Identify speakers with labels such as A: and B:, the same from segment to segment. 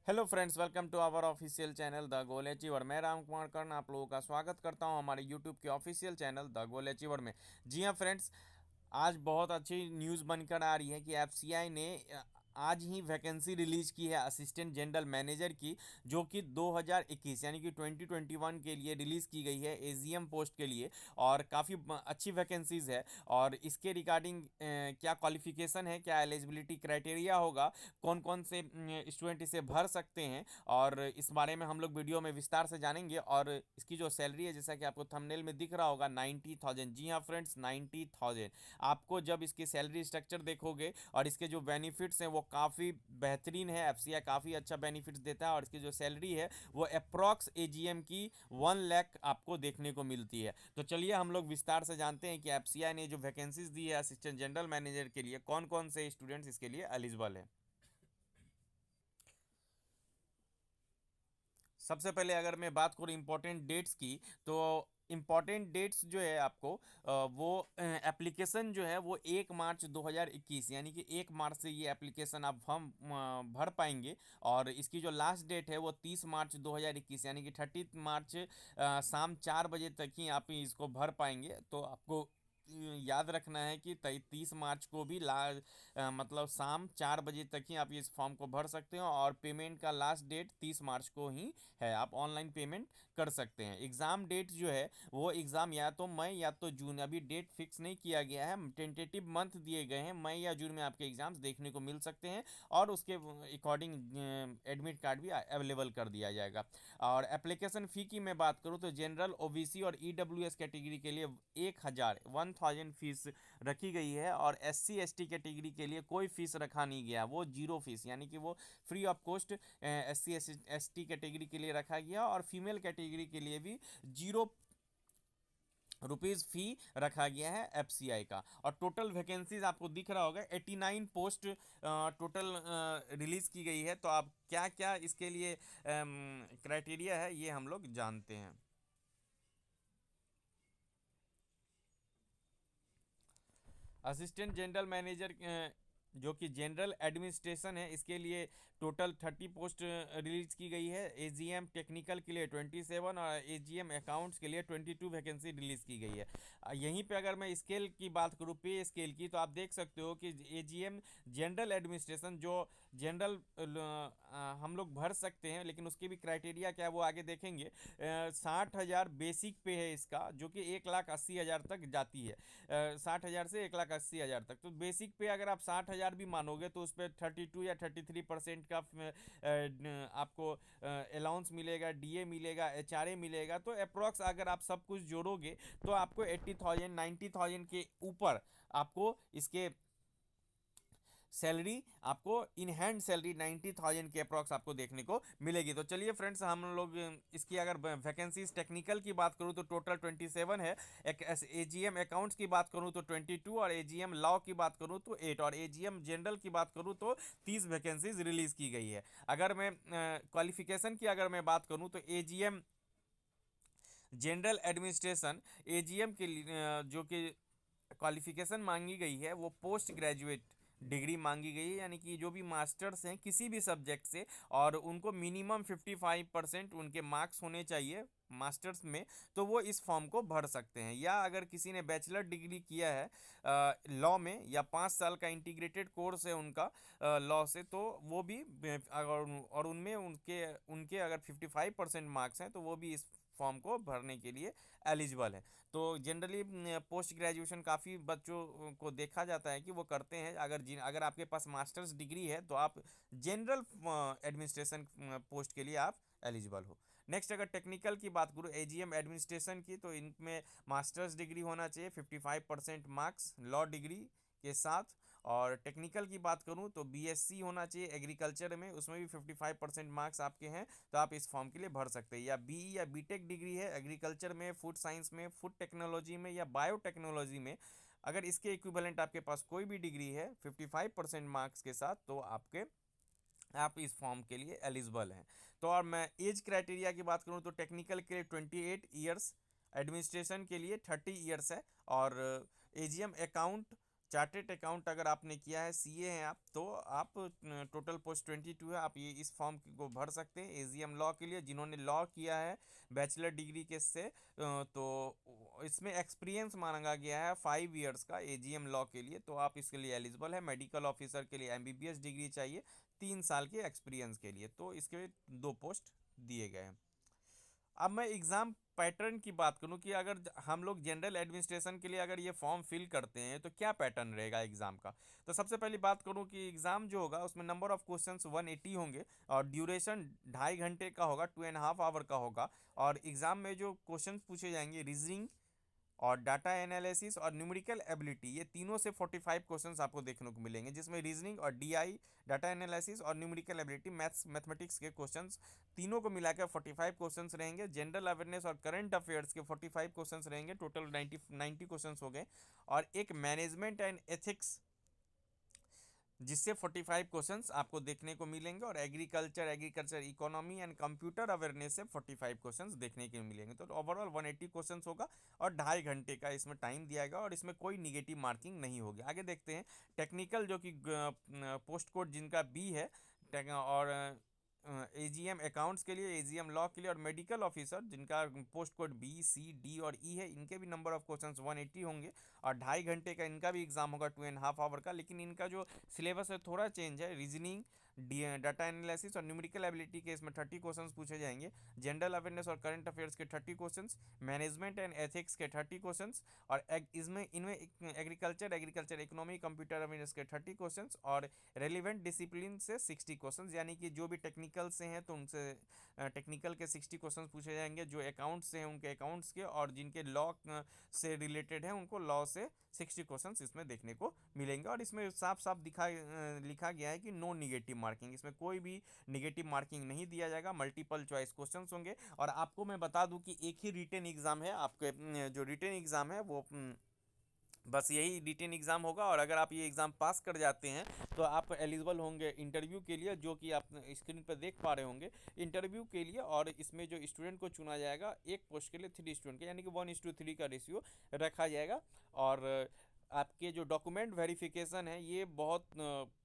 A: Hello friends, welcome to our official channel the goal achiever. मैं राम कुमार कर्ण आप लोगों का स्वागत करता हूं हमारे यूट्यूब के official channel the goal achiever में। जी हां फ्रेंड्स, आज बहुत अच्छी न्यूज़ बनकर आ रही है कि एफसीआई ने आज ही वैकेंसी रिलीज की है असिस्टेंट जनरल मैनेजर की, जो कि 2021 यानी कि 2021 के लिए रिलीज़ की गई है एजीएम पोस्ट के लिए। और काफ़ी अच्छी वैकेंसीज है। और इसके रिगार्डिंग क्या क्वालिफिकेशन है, क्या एलिजिबिलिटी क्राइटेरिया होगा, कौन कौन से स्टूडेंट इसे भर सकते हैं, और इस बारे में हम लोग वीडियो में विस्तार से जानेंगे। और इसकी जो सैलरी है, जैसा कि आपको थंबनेल में दिख रहा होगा, 90,000। जी हाँ फ्रेंड्स, 90,000। आपको जब इसकी सैलरी स्ट्रक्चर देखोगे और इसके जो बेनिफिट्स हैं वो काफ़ी बेहतरीन है। एफसीआई काफ़ी अच्छा बेनिफिट्स देता है, और इसकी जो सैलरी है वो अप्रॉक्स एजीएम की 1 लाख आपको देखने को मिलती है। तो चलिए हम लोग विस्तार से जानते हैं कि एफसीआई ने जो वैकेंसीज दी है असिस्टेंट जनरल मैनेजर के लिए, कौन कौन से स्टूडेंट्स इसके लिए एलिजिबल हैं। सबसे पहले अगर मैं बात करूँ इंपॉर्टेंट डेट्स की, तो इम्पॉर्टेंट डेट्स जो है आपको वो एप्लीकेशन जो है वो 1 मार्च 2021 यानी कि 1 मार्च से ये एप्लीकेशन आप फॉर्म भर पाएंगे। और इसकी जो लास्ट डेट है वो 30 मार्च 2021 यानी कि 30 मार्च शाम 4 बजे तक ही आप इसको भर पाएंगे। तो आपको याद रखना है कि 30 मार्च को भी मतलब शाम 4 बजे तक ही आप इस फॉर्म को भर सकते हो। और पेमेंट का लास्ट डेट 30 मार्च को ही है, आप ऑनलाइन पेमेंट कर सकते हैं। एग्ज़ाम डेट जो है वो एग्ज़ाम या तो मई या तो जून, अभी डेट फिक्स नहीं किया गया है, टेंटेटिव मंथ दिए गए हैं। मई या जून में आपके एग्ज़ाम्स देखने को मिल सकते हैं, और उसके अकॉर्डिंग एडमिट कार्ड भी अवेलेबल कर दिया जाएगा। और एप्लीकेशन फ़ी की मैं बात करूँ तो जनरल, ओबीसी और ईडब्ल्यूएस कैटेगरी के लिए 1,000 फीस रखी गई है। और एससी एसटी कैटेगरी के लिए कोई फीस रखा नहीं गया, वो जीरो फीस यानी कि वो free of cost SC ST category के लिए रखा गया। और फीमेल कैटेगरी के लिए भी जीरो रुपीज़ फ़ी रखा गया है एफसीआई का। और टोटल वैकेंसीज आपको दिख रहा होगा, 89 पोस्ट टोटल रिलीज़ की गई है। तो आप क्या क्या इसके लिए क्राइटेरिया है ये हम लोग जानते हैं। असिस्टेंट जनरल मैनेजर जो कि जनरल एडमिनिस्ट्रेशन है, इसके लिए टोटल 30 पोस्ट रिलीज की गई है। एजीएम टेक्निकल के लिए 27 और एजीएम अकाउंट्स के लिए 22 वैकेंसी रिलीज की गई है। यहीं पे अगर मैं स्केल की बात करूँ, पे स्केल की, तो आप देख सकते हो कि एजीएम जनरल एडमिनिस्ट्रेशन जो जनरल हम लोग भर सकते हैं, लेकिन उसके भी क्राइटेरिया क्या है वो आगे देखेंगे। 60,000 बेसिक पे है इसका, जो कि 1,80,000 तक जाती है। 60,000 से 1,80,000 तक। तो बेसिक पे अगर आप 60,000 भी मानोगे तो उस पर 32 या 33% का आपको अलाउंस मिलेगा, डीए मिलेगा, एचआरए मिलेगा। तो अप्रॉक्स अगर आप सब कुछ जोड़ोगे तो आपको 80,000 90,000 के ऊपर आपको इसके सैलरी, आपको इन हैंड सैलरी 90,000 के अप्रॉक्स आपको देखने को मिलेगी। तो चलिए फ्रेंड्स, हम लोग इसकी अगर वैकेंसीज टेक्निकल की बात करूँ तो टोटल 27 है। एक एजीएम अकाउंट्स की बात करूँ तो 22, और एजीएम लॉ की बात करूँ तो 8, और एजीएम जनरल की बात करूँ तो 30 वैकेंसीज रिलीज की गई है। अगर मैं क्वालिफिकेशन की अगर मैं बात करूँ तो एजीएम जनरल एडमिनिस्ट्रेशन एजीएम के लिए जो कि क्वालिफिकेशन मांगी गई है वो पोस्ट ग्रेजुएट डिग्री मांगी गई है, यानी कि जो भी मास्टर्स हैं किसी भी सब्जेक्ट से, और उनको मिनिमम 55% उनके मार्क्स होने चाहिए मास्टर्स में, तो वो इस फॉर्म को भर सकते हैं। या अगर किसी ने बैचलर डिग्री किया है लॉ में, या 5 साल का इंटीग्रेटेड कोर्स है उनका लॉ से, तो वो भी अगर और उनमें उनके उनके अगर 55% मार्क्स हैं तो वो भी इस फॉर्म को भरने के लिए एलिजिबल है। तो जनरली पोस्ट ग्रेजुएशन काफ़ी बच्चों को देखा जाता है कि वो करते हैं। अगर आपके पास मास्टर्स डिग्री है तो आप जनरल एडमिनिस्ट्रेशन पोस्ट के लिए आप एलिजिबल हो। नेक्स्ट अगर टेक्निकल की बात करूँ एजीएम एडमिनिस्ट्रेशन की, तो इनमें मास्टर्स डिग्री होना चाहिए, 55% मार्क्स लॉ डिग्री के साथ। और टेक्निकल की बात करूं तो बीएससी होना चाहिए एग्रीकल्चर में, उसमें भी 55% मार्क्स आपके हैं तो आप इस फॉर्म के लिए भर सकते हैं। या बीई या बीटेक डिग्री है एग्रीकल्चर में, फूड साइंस में, फूड टेक्नोलॉजी में, या बायोटेक्नोलॉजी में, अगर इसके इक्विवेलेंट आपके पास कोई भी डिग्री है 55% मार्क्स के साथ, तो आप इस फॉर्म के लिए एलिजिबल हैं। तो और मैं एज क्राइटेरिया की बात करूं तो टेक्निकल के लिए 28 ईयर्स, एडमिनिस्ट्रेशन के लिए 30 ईयर्स है, और एजीएम अकाउंट चार्टेड अकाउंट अगर आपने किया है, सीए हैं आप, तो आप टोटल पोस्ट 22 है, आप ये इस फॉर्म को भर सकते हैं एजीएम लॉ के लिए। जिन्होंने लॉ किया है बैचलर डिग्री के से तो इसमें एक्सपीरियंस मांगा गया है 5 इयर्स का एजीएम लॉ के लिए, तो आप इसके लिए एलिजिबल है। मेडिकल ऑफिसर के लिए एमबीबीएस डिग्री चाहिए 3 साल के एक्सपीरियंस के लिए, तो इसके 2 पोस्ट दिए गए हैं। अब मैं एग्ज़ाम पैटर्न की बात करूं कि अगर हम लोग जनरल एडमिनिस्ट्रेशन के लिए अगर ये फॉर्म फिल करते हैं तो क्या पैटर्न रहेगा एग्ज़ाम का। तो सबसे पहली बात करूं कि एग्ज़ाम जो होगा उसमें नंबर ऑफ क्वेश्चंस 180 होंगे, और ड्यूरेशन 2.5 घंटे का होगा, 2.5 आवर का होगा। और एग्ज़ाम में जो क्वेश्चंस पूछे जाएंगे, रीजनिंग और डाटा एनालिसिस और न्यूमेरिकल एबिलिटी, ये तीनों से 45 क्वेश्चंस आपको देखने को मिलेंगे, जिसमें रीजनिंग और डीआई, डाटा एनालिसिस और न्यूमेरिकल एबिलिटी, मैथमेटिक्स के क्वेश्चंस तीनों को मिलाकर 45 क्वेश्चंस रहेंगे। जनरल अवेयरनेस और करंट अफेयर्स के 45 क्वेश्चंस रहेंगे, टोटल 90 क्वेश्चंस हो गए। और एक मैनेजमेंट एंड एथिक्स, जिससे 45 क्वेश्चंस आपको देखने को मिलेंगे। और agriculture economy and computer awareness से 45 क्वेश्चंस देखने के मिलेंगे। तो ओवरऑल 180 क्वेश्चंस होगा, और 2.5 घंटे का इसमें टाइम दिया गया, और इसमें कोई निगेटिव मार्किंग नहीं होगी। आगे देखते हैं टेक्निकल, जो कि पोस्ट कोड जिनका बी है, और एजीएम अकाउंट्स के लिए, एजीएम लॉ के लिए, और मेडिकल ऑफिसर जिनका पोस्ट कोड बी, सी, डी और ई है, इनके भी नंबर ऑफ क्वेश्चंस 180 होंगे। और 2.5 घंटे का इनका भी एग्जाम होगा, 2.5 आवर का। लेकिन इनका जो सिलेबस है थोड़ा चेंज है। रीजनिंग, डाटा एनालिसिस और न्यूमेरिकल एबिलिटी के इसमें 30 क्वेश्चंस पूछे जाएंगे। जनरल अवेयरनेस और करंट अफेयर्स के 30 क्वेश्चंस, मैनेजमेंट एंड एथिक्स के 30 क्वेश्चंस, और इसमें इनमें एग्रीकल्चर इकोनॉमी कंप्यूटर अवेयरनेस के 30 क्वेश्चंस, और रेलिवेंट डिसिप्लिन से 60 क्वेश्चंस, यानी कि जो भी टेक्निकल से हैं तो उनसे टेक्निकल के 60 क्वेश्चंस पूछे जाएंगे, जो अकाउंट्स से हैं उनके अकाउंट्स के, और जिनके लॉ से रिलेटेड है उनको लॉ से 60 क्वेश्चंस इसमें देखने को मिलेंगे। और इसमें साफ साफ लिखा गया है कि नो निगेटिव मार्किंग, इसमें कोई भी निगेटिव मार्किंग नहीं दिया जाएगा, मल्टीपल चॉइस क्वेश्चंस होंगे। और आपको मैं बता दूं कि एक ही रिटेन एग्जाम है, आपके जो रिटेन एग्जाम है वो बस यही रिटेन एग्ज़ाम होगा। और अगर आप ये एग्ज़ाम पास कर जाते हैं तो आप एलिजिबल होंगे इंटरव्यू के लिए, जो कि आप स्क्रीन पर देख पा रहे होंगे इंटरव्यू के लिए। और इसमें जो स्टूडेंट को चुना जाएगा, एक पोस्ट के लिए 3 स्टूडेंट के, यानी कि 1:3 का रेशियो रखा जाएगा। और आपके जो डॉक्यूमेंट वेरिफिकेशन है, ये बहुत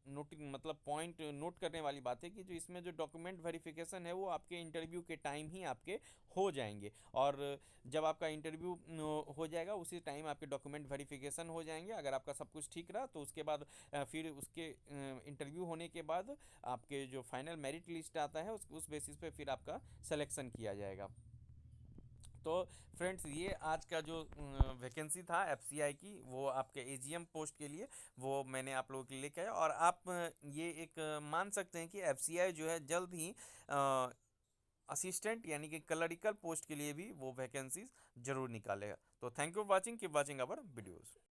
A: नोट मतलब पॉइंट नोट करने वाली बात है कि जो इसमें जो डॉक्यूमेंट वेरिफिकेशन है वो आपके इंटरव्यू के टाइम ही आपके हो जाएंगे। और जब आपका इंटरव्यू हो जाएगा उसी टाइम आपके डॉक्यूमेंट वेरिफिकेशन हो जाएंगे। अगर आपका सब कुछ ठीक रहा तो उसके बाद फिर उसके इंटरव्यू होने के बाद आपके जो फाइनल मेरिट लिस्ट आता है उस बेसिस पे फिर आपका सिलेक्शन किया जाएगा। तो फ्रेंड्स, ये आज का जो वैकेंसी था एफसीआई की, वो आपके एजीएम पोस्ट के लिए वो मैंने आप लोगों के लिए लेके आया। और आप ये एक मान सकते हैं कि एफसीआई जो है जल्द ही असिस्टेंट यानी कि क्लरिकल पोस्ट के लिए भी वो वैकेंसीज जरूर निकालेगा। तो thank you for watching, keep watching our videos.